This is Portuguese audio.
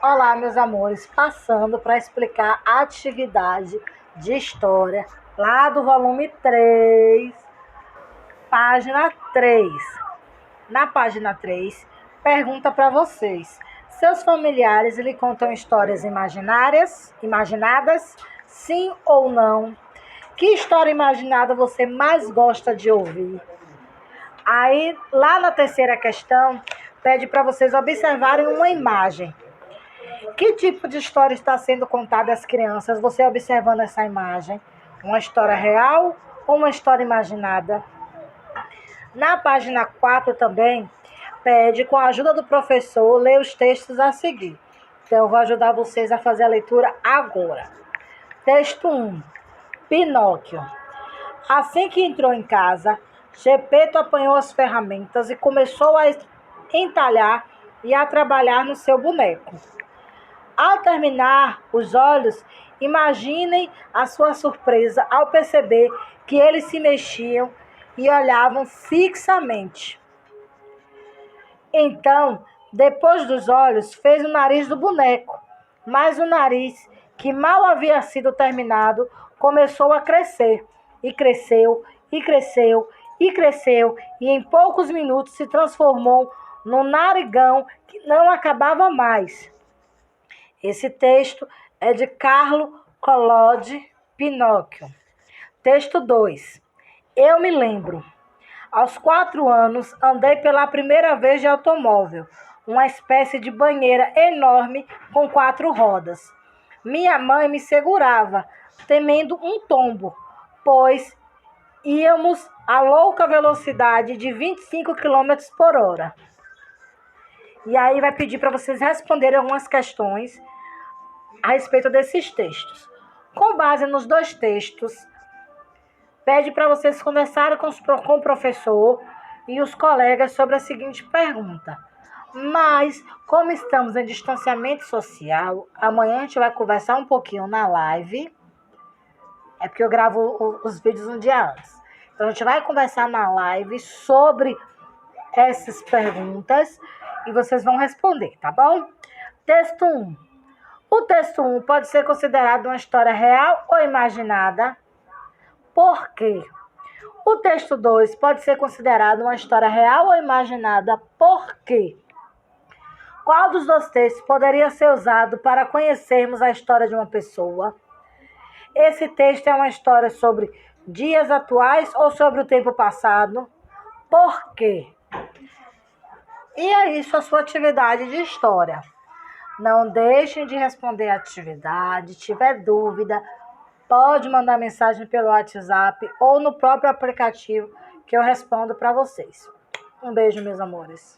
Olá, meus amores, passando para explicar a atividade de história lá do volume 3, página 3. Na página 3, pergunta para vocês: seus familiares lhe contam histórias imaginadas? Sim ou não? Que história imaginada você mais gosta de ouvir? Aí, lá na terceira questão, pede para vocês observarem uma imagem. Que tipo de história está sendo contada às crianças, você observando essa imagem? Uma história real ou uma história imaginada? Na página 4 também, pede, com a ajuda do professor, ler os textos a seguir. Então, eu vou ajudar vocês a fazer a leitura agora. Texto 1. Pinóquio. Assim que entrou em casa, Gepeto apanhou as ferramentas e começou a entalhar e a trabalhar no seu boneco. Ao terminar os olhos, imaginem a sua surpresa ao perceber que eles se mexiam e olhavam fixamente. Então, depois dos olhos, fez o nariz do boneco, mas o nariz, que mal havia sido terminado, começou a crescer, e cresceu, e cresceu, e cresceu, e em poucos minutos se transformou num narigão que não acabava mais. Esse texto é de Carlo Collodi Pinóquio. Texto 2. Eu me lembro. Aos 4 anos, andei pela primeira vez de automóvel, uma espécie de banheira enorme com 4 rodas. Minha mãe me segurava, temendo um tombo, pois íamos a louca velocidade de 25 km por hora. E aí vai pedir para vocês responderem algumas questões a respeito desses textos. Com base nos 2 textos, pede para vocês conversarem com o professor e os colegas sobre a seguinte pergunta. Mas, como estamos em distanciamento social, amanhã a gente vai conversar um pouquinho na live. É porque eu gravo os vídeos um dia antes. Então, a gente vai conversar na live sobre essas perguntas e vocês vão responder, tá bom? Texto 1. O texto 1 pode ser considerado uma história real ou imaginada? Por quê? O texto 2 pode ser considerado uma história real ou imaginada? Por quê? Qual dos 2 textos poderia ser usado para conhecermos a história de uma pessoa? Esse texto é uma história sobre dias atuais ou sobre o tempo passado? Por quê? E é isso a sua atividade de história. Não deixem de responder a atividade. Se tiver dúvida, pode mandar mensagem pelo WhatsApp ou no próprio aplicativo que eu respondo para vocês. Um beijo, meus amores.